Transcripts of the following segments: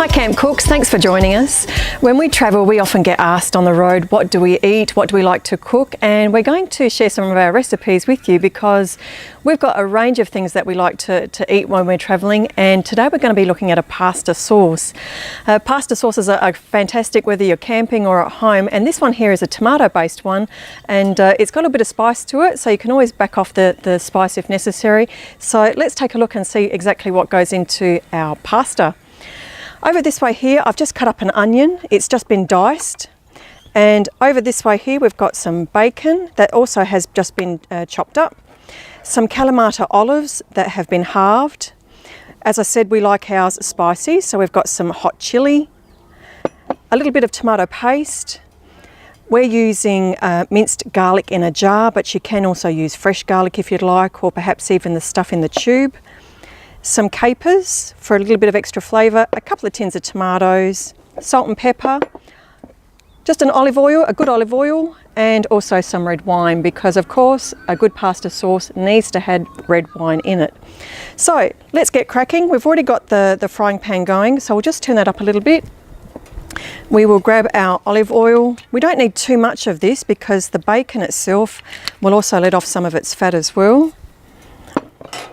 Hi Camp Cooks, thanks for joining us. When we travel, we often get asked on the road, what do we eat, what do we like to cook? And we're going to share some of our recipes with you because we've got a range of things that we like to eat when we're travelling, and today we're going to be looking at a pasta sauce. Pasta sauces are fantastic whether you're camping or at home, and this one here is a tomato based one, and it's got a bit of spice to it, so you can always back off the spice if necessary. So let's take a look and see exactly what goes into our pasta. Over this way here, I've just cut up an onion. It's just been diced. And over this way here, we've got some bacon that also has just been chopped up. Some Kalamata olives that have been halved. As I said, we like ours spicy, so we've got some hot chilli, a little bit of tomato paste. We're using minced garlic in a jar, but you can also use fresh garlic if you'd like, or perhaps even the stuff in the tube. Some capers for a little bit of extra flavour, a couple of tins of tomatoes, salt and pepper, just an olive oil, a good olive oil, and also some red wine, because of course a good pasta sauce needs to have red wine in it. So let's get cracking. We've already got the frying pan going, so we'll just turn that up a little bit. We will grab our olive oil. We don't need too much of this because the bacon itself will also let off some of its fat as well.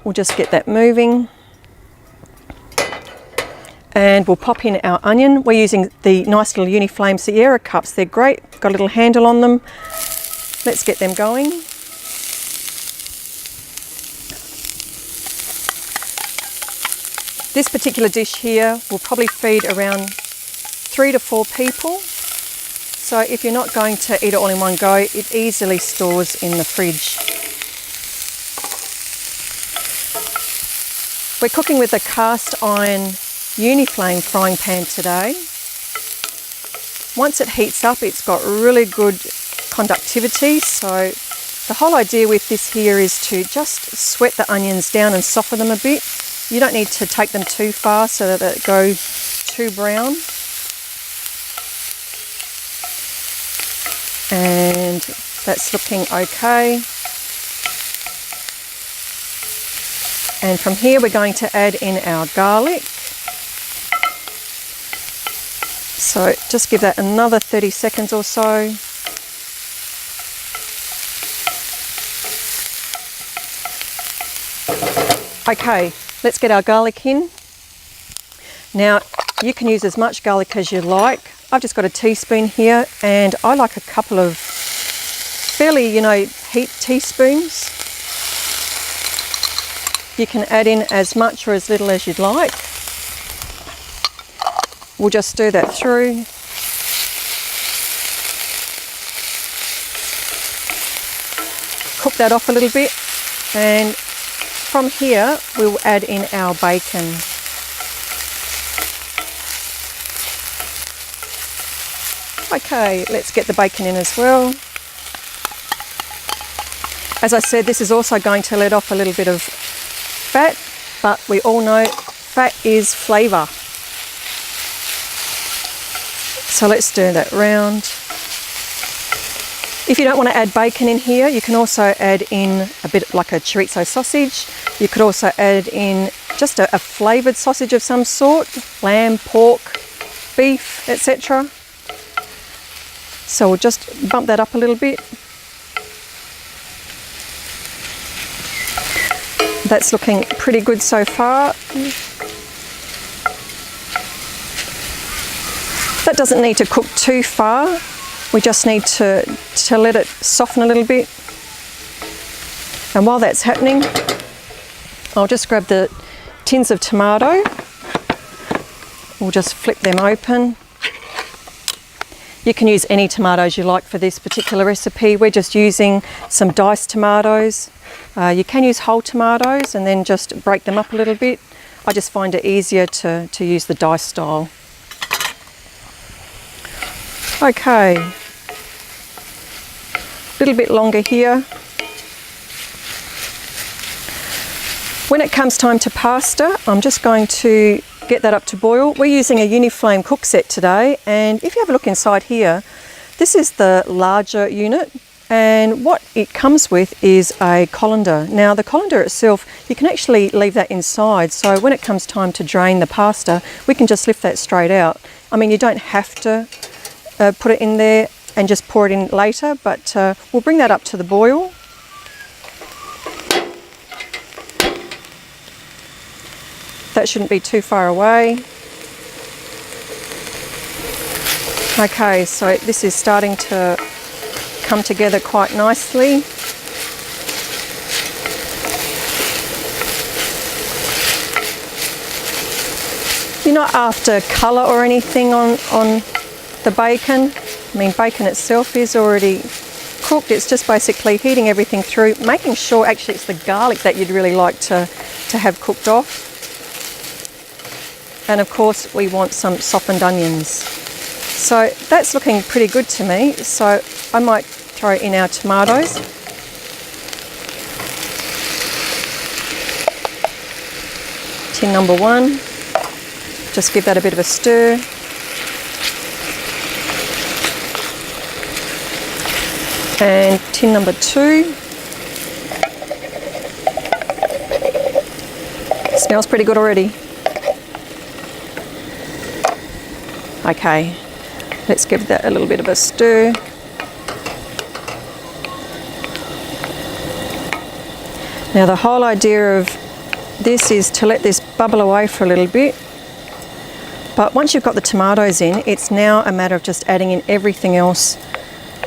We'll just get that moving. And we'll pop in our onion. We're using the nice little Uniflame Sierra cups. They're great, got a little handle on them. Let's get them going. This particular dish here will probably feed around 3 to 4 people. So if you're not going to eat it all in one go, it easily stores in the fridge. We're cooking with a cast iron Uniflame frying pan today. Once it heats up, it's got really good conductivity, so the whole idea with this here is to just sweat the onions down and soften them a bit. You don't need to take them too far so that it goes too brown. And that's looking okay. And from here we're going to add in our garlic. So just give that another 30 seconds or so. Okay, let's get our garlic in. Now you can use as much garlic as you like. I've just got a teaspoon here, and I like a couple of fairly, heat teaspoons. You can add in as much or as little as you'd like. We'll just stir that through. Cook that off a little bit, and from here we'll add in our bacon. Okay, let's get the bacon in as well. As I said, this is also going to let off a little bit of fat, but we all know fat is flavour. So let's stir that round. If you don't want to add bacon in here, you can also add in a bit like a chorizo sausage. You could also add in just a flavoured sausage of some sort, lamb, pork, beef, etc. So we'll just bump that up a little bit. That's looking pretty good so far. That doesn't need to cook too far. We just need to let it soften a little bit. And while that's happening, I'll just grab the tins of tomato. We'll just flip them open. You can use any tomatoes you like for this particular recipe. We're just using some diced tomatoes. You can use whole tomatoes and then just break them up a little bit. I just find it easier to use the diced style. Okay, a little bit longer here. When it comes time to pasta, I'm just going to get that up to boil. We're using a Uniflame cook set today, and if you have a look inside here, this is the larger unit, And what it comes with is a colander. Now the colander itself, you can actually leave that inside, so when it comes time to drain the pasta, we can just lift that straight out. I mean, you don't have to put it in there and just pour it in later, but we'll bring that up to the boil. That shouldn't be too far away. Okay, so this is starting to come together quite nicely. You're not after colour or anything on the bacon. I mean, bacon itself is already cooked. It's just basically heating everything through, making sure actually it's the garlic that you'd really like to have cooked off. And of course we want some softened onions. So that's looking pretty good to me, so I might throw in our tomatoes. Tin number 1, just give that a bit of a stir. And tin number 2. Smells pretty good already. Okay, let's give that a little bit of a stir. Now the whole idea of this is to let this bubble away for a little bit. But once you've got the tomatoes in, it's now a matter of just adding in everything else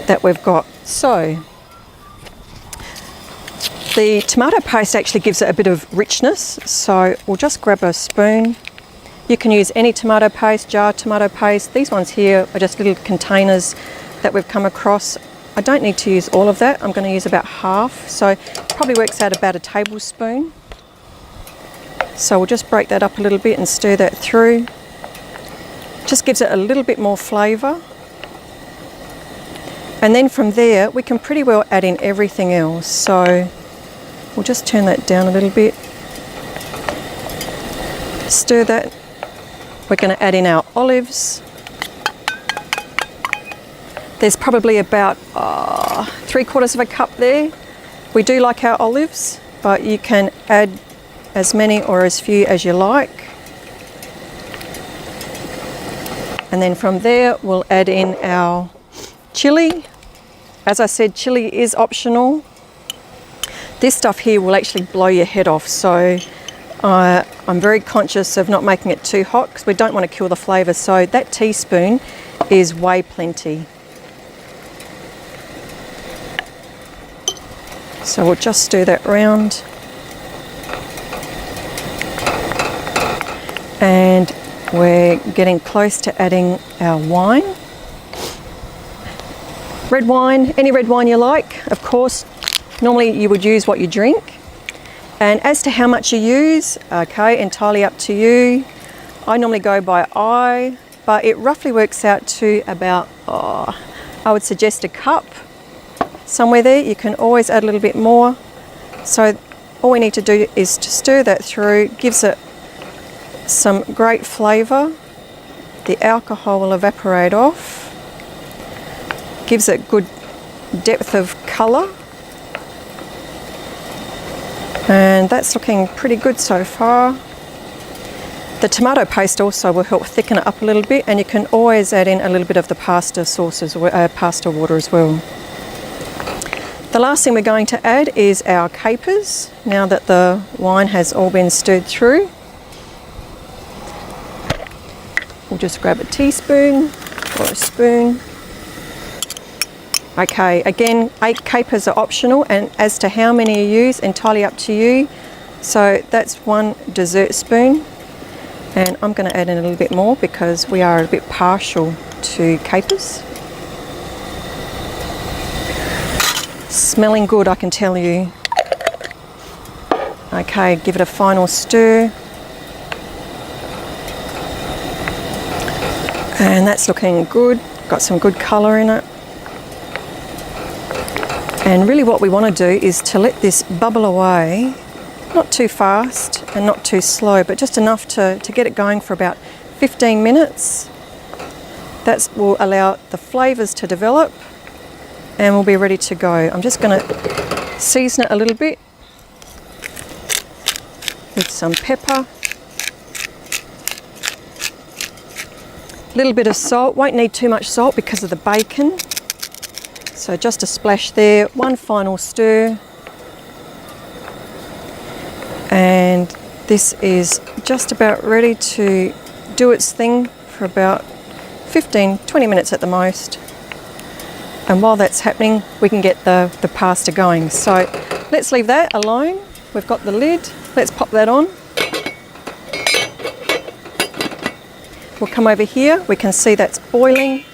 that we've got. So the tomato paste actually gives it a bit of richness, so we'll just grab a spoon. You can use any tomato paste, jar tomato paste. These ones here are just little containers that we've come across. I don't need to use all of that. I'm going to use about half, so it probably works out about a tablespoon. So we'll just break that up a little bit and stir that through. Just gives it a little bit more flavour. And then from there, we can pretty well add in everything else. So we'll just turn that down a little bit. Stir that. We're going to add in our olives. There's probably about 3/4 of a cup there. We do like our olives, but you can add as many or as few as you like. And then from there, we'll add in our chilli. As I said, chilli is optional. This stuff here will actually blow your head off, so I'm very conscious of not making it too hot because we don't want to kill the flavour, so that teaspoon is way plenty. So we'll just stir that round. And we're getting close to adding our wine. Red wine, any red wine you like, of course. Normally you would use what you drink. And as to how much you use, okay, entirely up to you. I normally go by eye, but it roughly works out to about, I would suggest a cup. Somewhere there. You can always add a little bit more. So all we need to do is to stir that through, gives it some great flavour. The alcohol will evaporate off, gives it good depth of colour. And that's looking pretty good so far. The tomato paste also will help thicken it up a little bit, and you can always add in a little bit of the pasta sauces, pasta water as well. The last thing we're going to add is our capers, now that the wine has all been stirred through. We'll just grab a teaspoon or a spoon. Okay, again, 8 capers are optional, and as to how many you use, entirely up to you. So that's 1 dessert spoon, and I'm going to add in a little bit more because we are a bit partial to capers. Smelling good, I can tell you. Okay, give it a final stir. And that's looking good, got some good colour in it. And really what we want to do is to let this bubble away, not too fast and not too slow, but just enough to get it going for about 15 minutes. That will allow the flavours to develop, and we'll be ready to go. I'm just going to season it a little bit with some pepper, a little bit of salt. Won't need too much salt because of the bacon, so just a splash there. One final stir, and this is just about ready to do its thing for about 15-20 minutes at the most. And while that's happening, we can get the pasta going. So let's leave that alone. We've got the lid. Let's pop that on. We'll come over here. We can see that's boiling.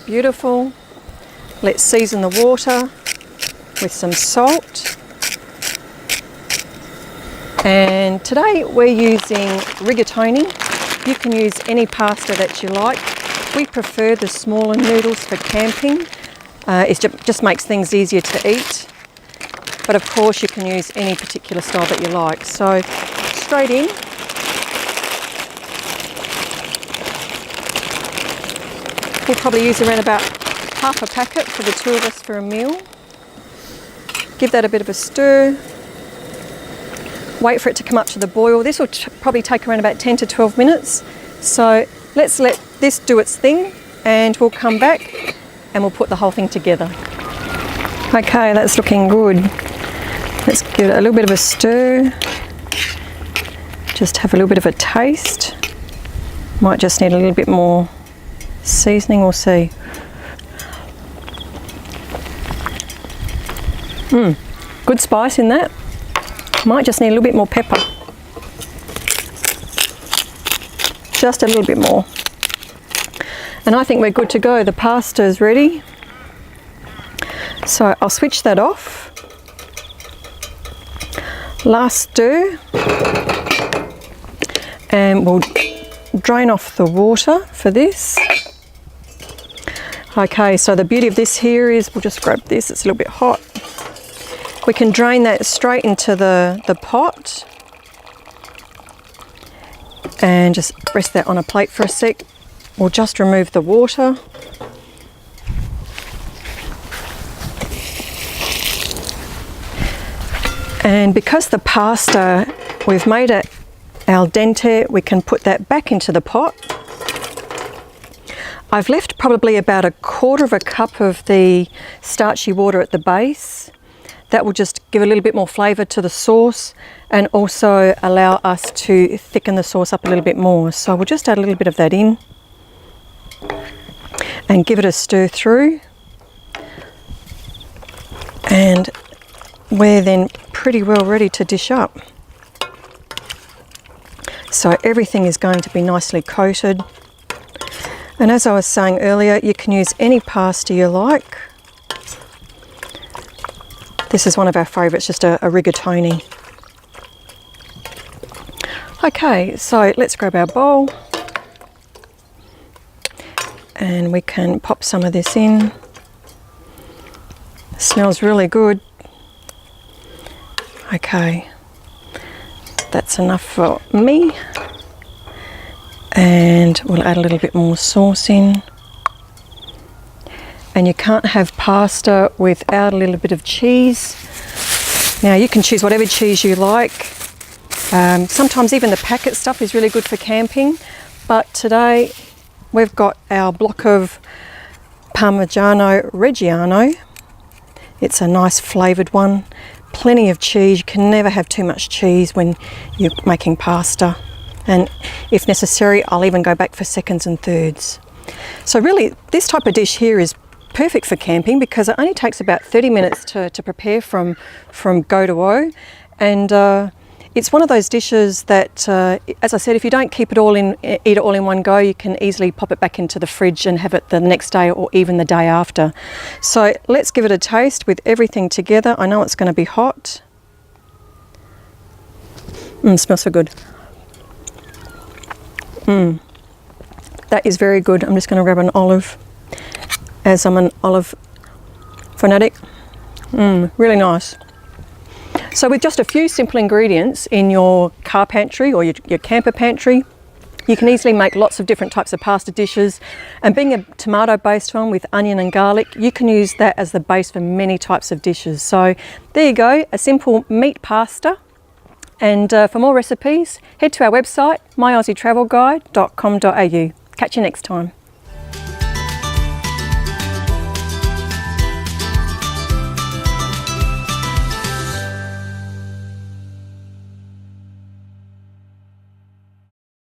Beautiful. Let's season the water with some salt. And today we're using rigatoni. You can use any pasta that you like. We prefer the smaller noodles for camping. It just makes things easier to eat. But of course you can use any particular style that you like. So straight in. We'll probably use around about half a packet for the two of us for a meal. Give that a bit of a stir. Wait for it to come up to the boil. This will probably take around about 10 to 12 minutes. So let's let this do its thing and we'll come back and we'll put the whole thing together. Okay, that's looking good. Let's give it a little bit of a stir. Just have a little bit of a taste. Might just need a little bit more seasoning, we'll see. Good spice in that. Might just need a little bit more pepper. Just a little bit more. And I think we're good to go. The pasta is ready. So I'll switch that off. Last stir. And we'll drain off the water for this. Okay, so the beauty of this here is, we'll just grab this, it's a little bit hot. We can drain that straight into the pot and just rest that on a plate for a sec. We'll just remove the water. And because the pasta, we've made it al dente, we can put that back into the pot. I've left probably about 1/4 cup of the starchy water at the base. That will just give a little bit more flavour to the sauce and also allow us to thicken the sauce up a little bit more. So we'll just add a little bit of that in and give it a stir through. And we're then pretty well ready to dish up. So everything is going to be nicely coated. And as I was saying earlier, you can use any pasta you like. This is one of our favourites, just a rigatoni. Okay, so let's grab our bowl and we can pop some of this in. It smells really good. Okay, that's enough for me. And we'll add a little bit more sauce in. And you can't have pasta without a little bit of cheese. Now you can choose whatever cheese you like. Sometimes even the packet stuff is really good for camping, but today we've got our block of Parmigiano Reggiano. It's a nice flavoured one. Plenty of cheese. You can never have too much cheese when you're making pasta. And if necessary, I'll even go back for seconds and thirds. So really, this type of dish here is perfect for camping because it only takes about 30 minutes to prepare from go to o. And it's one of those dishes that, as I said, if you don't keep it all in, eat it all in one go, you can easily pop it back into the fridge and have it the next day or even the day after. So let's give it a taste with everything together. I know it's going to be hot. Smells so good. That is very good. I'm just going to grab an olive, as I'm an olive fanatic. Really nice. So with just a few simple ingredients in your car pantry or your camper pantry, You can easily make lots of different types of pasta dishes, and being a tomato based one with onion and garlic, you can use that as the base for many types of dishes. So there you go, a simple meat pasta. And for more recipes, head to our website, myaussietravelguide.com.au. Catch you next time.